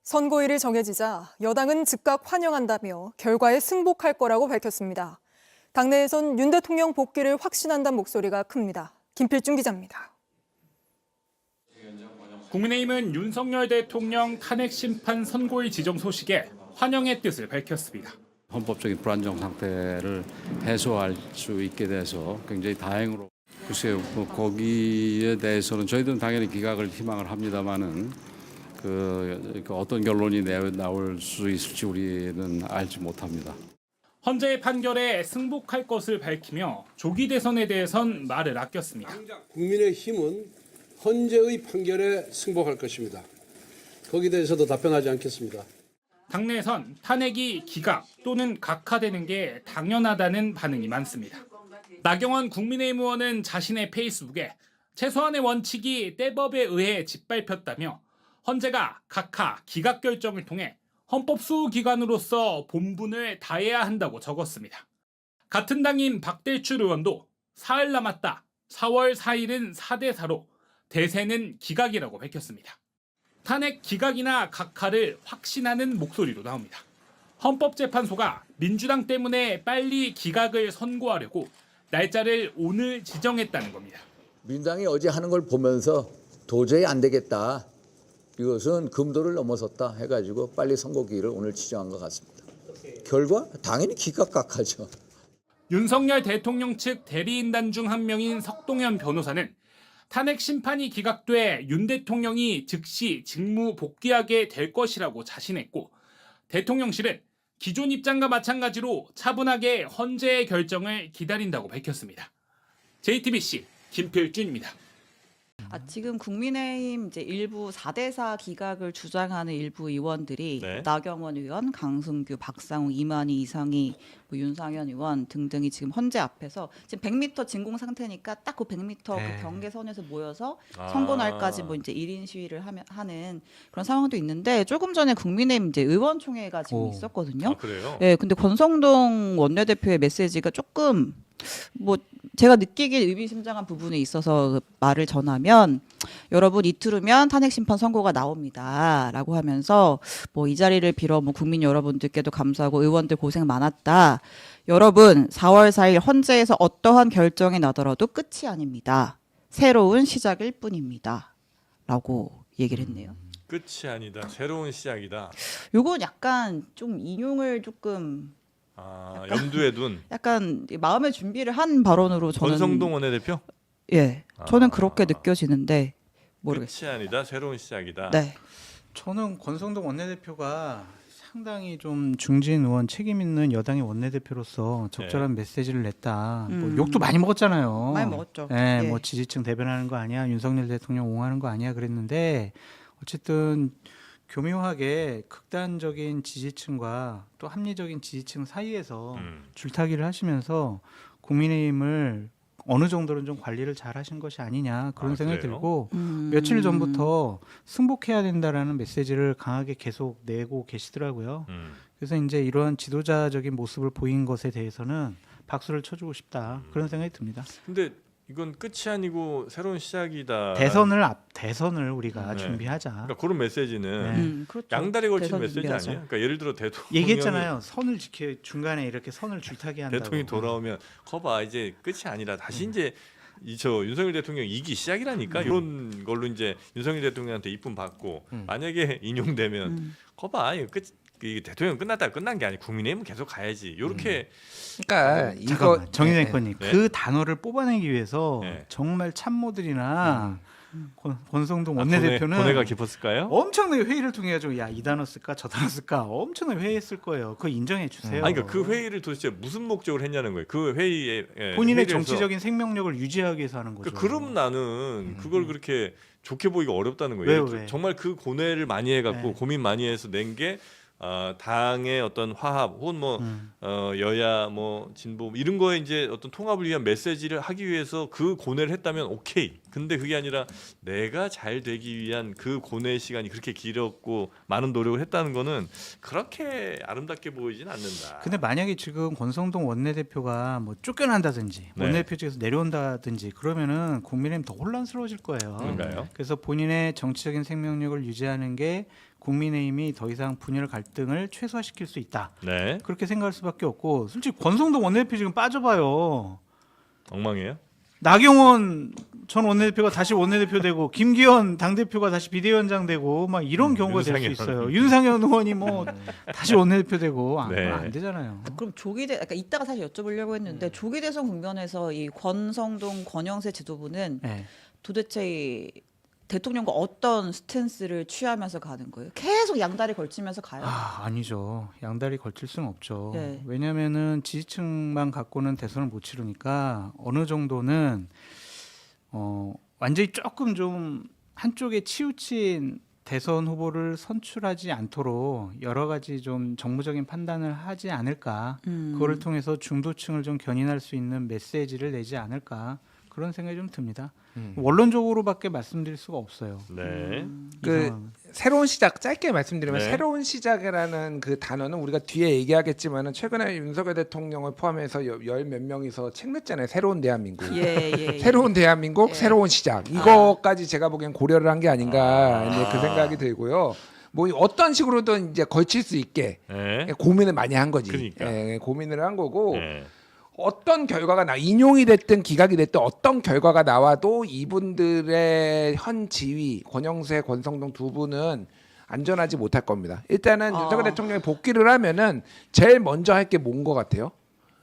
선고일이 정해지자 여당은 즉각 환영한다며 결과에 승복할 거라고 밝혔습니다. 당내에선 윤 대통령 복귀를 확신한다는 목소리가 큽니다. 김필중 기자입니다. 국민의힘은 윤석열 대통령 탄핵 심판 선고일 지정 소식에 환영의 뜻을 밝혔습니다. 헌법적인 불안정 상태를 해소할 수 있게 돼서 굉장히 다행으로. 글쎄요, 거기에 대해서는 저희들은 당연히 기각을 희망을 합니다만은 그 어떤 결론이 나올 수 있을지 우리는 알지 못합니다. 헌재의 판결에 승복할 것을 밝히며 조기 대선에 대해선 말을 아꼈습니다. 국민의힘은 헌재의 판결에 승복할 것입니다. 거기에 대해서도 답변하지 않겠습니다. 당내에선 탄핵이 기각 또는 각하되는 게 당연하다는 반응이 많습니다. 나경원 국민의힘 의원은 자신의 페이스북에 최소한의 원칙이 때법에 의해 짓밟혔다며 헌재가 각하, 기각 결정을 통해 헌법 수호기관으로서 본분을 다해야 한다고 적었습니다. 같은 당인 박대출 의원도 사흘 남았다. 4월 4일은 4대4로 대세는 기각이라고 밝혔습니다. 탄핵 기각이나 각하를 확신하는 목소리도 나옵니다. 헌법재판소가 민주당 때문에 빨리 기각을 선고하려고 날짜를 오늘 지정했다는 겁니다. 민주당이 어제 하는 걸 보면서 도저히 안 되겠다. 이것은 금도를 넘어섰다 해가지고 빨리 선고기일을 오늘 지정한 것 같습니다. 결과 당연히 기각각하죠. 윤석열 대통령 측 대리인단 중 한 명인 석동현 변호사는 탄핵 심판이 기각돼 윤 대통령이 즉시 직무 복귀하게 될 것이라고 자신했고 대통령실은 기존 입장과 마찬가지로 차분하게 헌재의 결정을 기다린다고 밝혔습니다. JTBC 김필준입니다. 지금 국민의힘 이제 일부 4대4 기각을 주장하는 일부 의원들이 나경원 의원, 강승규, 박상욱, 이만희, 이상희, 윤상현 의원 등등이 지금 헌재 앞에서 지금 100m 진공 상태니까 딱 그 100m 그 경계선에서 모여서 선고 날까지 뭐 이제 1인 시위를 하는 그런 상황도 있는데 조금 전에 국민의힘 이제 의원총회가 지금 있었거든요. 그래요? 네, 근데 권성동 원내대표의 메시지가 조금 뭐 제가 느끼기에 의미심장한 부분에 있어서 말을 전하면 여러분 이틀 후면 탄핵 심판 선고가 나옵니다라고 하면서 뭐 이 자리를 빌어 뭐 국민 여러분들께도 감사하고 의원들 고생 많았다. 여러분 4월 4일 헌재에서 어떠한 결정이 나더라도 끝이 아닙니다. 새로운 시작일 뿐입니다.라고 얘기를 했네요. 끝이 아니다. 새로운 시작이다. 요건 약간 좀 인용을 조금 염두에 둔 약간 마음의 준비를 한 발언으로 저는 권성동 원내대표? 예, 저는 그렇게 느껴지는데 모르겠어요. 끝이 아니다. 새로운 시작이다. 네. 저는 권성동 원내대표가 상당히 좀 중진 의원 책임 있는 여당의 원내대표로서 적절한 메시지를 냈다. 뭐 욕도 많이 먹었잖아요. 많이 먹었죠. 예, 예. 뭐 지지층 대변하는 거 아니야, 윤석열 대통령 옹호하는 거 아니야 그랬는데 어쨌든 교묘하게 극단적인 지지층과 또 합리적인 지지층 사이에서 줄타기를 하시면서 국민의힘을 어느 정도는 좀 관리를 잘 하신 것이 아니냐 그런 생각이 그래요? 들고 며칠 전부터 승복해야 된다라는 메시지를 강하게 계속 내고 계시더라고요. 그래서 이제 이러한 지도자적인 모습을 보인 것에 대해서는 박수를 쳐주고 싶다 그런 생각이 듭니다. 근데 이건 끝이 아니고 새로운 시작이다. 대선을 우리가 준비하자. 그러니까 그런 메시지는 그렇죠. 양다리 걸친 대선 메시지 준비하죠. 아니에요? 그러니까 예를 들어 대통령이 얘기했잖아요. 선을 지켜 중간에 이렇게 선을 줄타기 한다고. 대통령이 돌아오면 거봐 이제 끝이 아니라 다시 이제 저 윤석열 대통령 2기 시작이라니까 이런 걸로 이제 윤석열 대통령한테 이쁨 받고 만약에 인용되면 거봐 이거 이 대통령 끝났다 끝난 게 아니 국민의힘은 계속 가야지 이렇게 그러니까 잠깐만 정의장 의원님 네. 그 단어를 뽑아내기 위해서 네. 정말 참모들이나 권성동 원내대표는 고뇌가 깊었을까요? 엄청나게 회의를 통해 가지고 야 이 단어 쓸까 저 단어 쓸까 엄청나게 회의했을 거예요. 그거 인정해 주세요. 아니 그러니까 그 회의를 도대체 무슨 목적으로 했냐는 거예요. 그 회의에 본인의 회의를 정치적인 생명력을 유지하기 위해서 하는 거죠. 그럼 나는 그걸 그렇게 좋게 보기가 어렵다는 거예요. 왜? 정말 그 고뇌를 많이 해갖고 네. 고민 많이 해서 낸 게 당의 어떤 화합 혹은 뭐 여야 뭐 진보 이런 거에 이제 어떤 통합을 위한 메시지를 하기 위해서 그 고뇌를 했다면 오케이. 근데 그게 아니라 내가 잘 되기 위한 그 고뇌의 시간이 그렇게 길었고 많은 노력을 했다는 거는 그렇게 아름답게 보이진 않는다. 근데 만약에 지금 권성동 원내대표가 뭐 쫓겨난다든지 네. 원내대표직에서 내려온다든지 그러면은 국민의힘 더 혼란스러워질 거예요. 그런가요? 그래서 본인의 정치적인 생명력을 유지하는 게 국민의힘이 더 이상 분열 갈등을 최소화시킬 수 있다. 네. 그렇게 생각할 수밖에 없고 솔직히 권성동 원내대표 지금 빠져봐요. 엉망이에요? 나경원 전 원내대표가 다시 원내대표 되고 김기현 당대표가 다시 비대위원장 되고 막 이런 경우가 될 수 윤상현. 있어요. 윤상현 의원이 뭐 다시 원내대표 되고 네. 안 되잖아요. 그럼 그러니까 이따가 사실 여쭤보려고 했는데 조기 대선 국면에서 이 권성동 권영세 지도부는 네. 도대체 이 대통령과 어떤 스탠스를 취하면서 가는 거예요? 계속 양다리 걸치면서 가요? 아니죠. 양다리 걸칠 수는 없죠. 네. 왜냐하면은 지지층만 갖고는 대선을 못 치르니까 어느 정도는 완전히 조금 좀 한쪽에 치우친 대선 후보를 선출하지 않도록 여러 가지 좀 정무적인 판단을 하지 않을까. 그거를 통해서 중도층을 좀 견인할 수 있는 메시지를 내지 않을까. 그런 생각이 좀 듭니다. 원론적으로밖에 말씀드릴 수가 없어요. 네. 이 그 상황은. 새로운 시작 짧게 말씀드리면 네. 새로운 시작이라는 그 단어는 우리가 뒤에 얘기하겠지만은 최근에 윤석열 대통령을 포함해서 열 몇 명이서 책 냈잖아요. 새로운 대한민국. 예. 새로운 대한민국, 예. 새로운 시작. 이거까지 제가 보기엔 고려를 한 게 아닌가 이제 그 생각이 들고요. 뭐 어떤 식으로든 이제 걸칠 수 있게 네. 고민을 많이 한 거지. 그러니까. 예, 고민을 한 거고. 네. 어떤 결과가 인용이 됐든 기각이 됐든 어떤 결과가 나와도 이분들의 현 지위 권영세, 권성동 두 분은 안전하지 못할 겁니다. 일단은 윤석열 대통령이 복귀를 하면은 제일 먼저 할 게 뭔 것 같아요?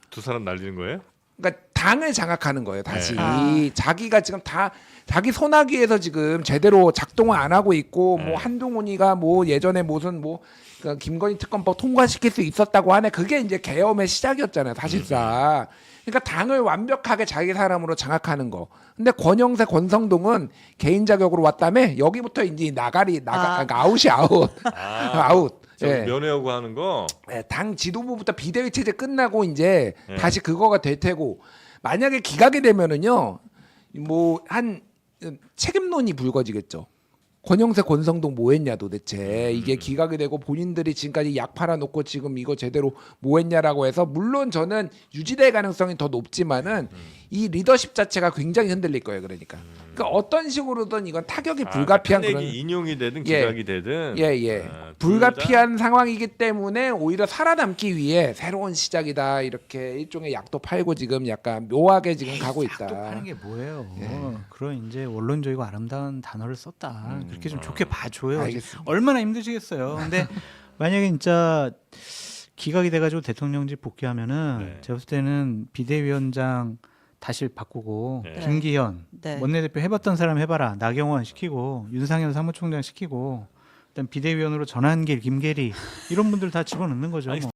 두 사람 날리는 거예요? 그러니까 당을 장악하는 거예요. 다시 네. 자기가 지금 다 자기 손아귀에서 지금 제대로 작동을 안 하고 있고 뭐 한동훈이가 뭐 예전에 무슨 뭐 그 김건희 특검법 통과시킬 수 있었다고 하네. 그게 이제 계엄의 시작이었잖아요. 사실상. 그러니까 당을 완벽하게 자기 사람으로 장악하는 거. 근데 권영세, 권성동은 개인 자격으로 왔다며 여기부터 이제 그러니까 아웃이 아웃. 아웃. 예. 면회하고 하는 거. 네, 당 지도부부터 비대위 체제 끝나고 이제 네. 다시 그거가 될 테고 만약에 기각이 되면은요 뭐 한 책임론이 불거지겠죠. 권영세, 권성동 뭐 했냐 도대체 이게 기각이 되고 본인들이 지금까지 약 팔아놓고 지금 이거 제대로 뭐 했냐라고 해서 물론 저는 유지될 가능성이 더 높지만은 이 리더십 자체가 굉장히 흔들릴 거예요. 그러니까 어떤 식으로든 이건 타격이 불가피한 탄핵이 그런 인용이 되든 예. 기각이 되든 예. 둘 불가피한 상황이기 때문에 오히려 살아남기 위해 새로운 시작이다 이렇게 일종의 약도 팔고 지금 약간 묘하게 지금 가고 또 파는 있다. 게 뭐예요? 그런 이제 원론적이고 아름다운 단어를 썼다. 그렇게 좀 좋게 봐줘요. 알겠습니다. 얼마나 힘드시겠어요. 근데 만약에 진짜 기각이 돼가지고 대통령직 복귀하면은 네. 제가 봤을 때는 비대위원장 다시 바꾸고 네. 김기현 네. 원내대표 해봤던 사람 해봐라. 나경원 시키고 윤상현 사무총장 시키고 일단 비대위원으로 전한길, 김계리 이런 분들 다 집어넣는 거죠. 아니 뭐.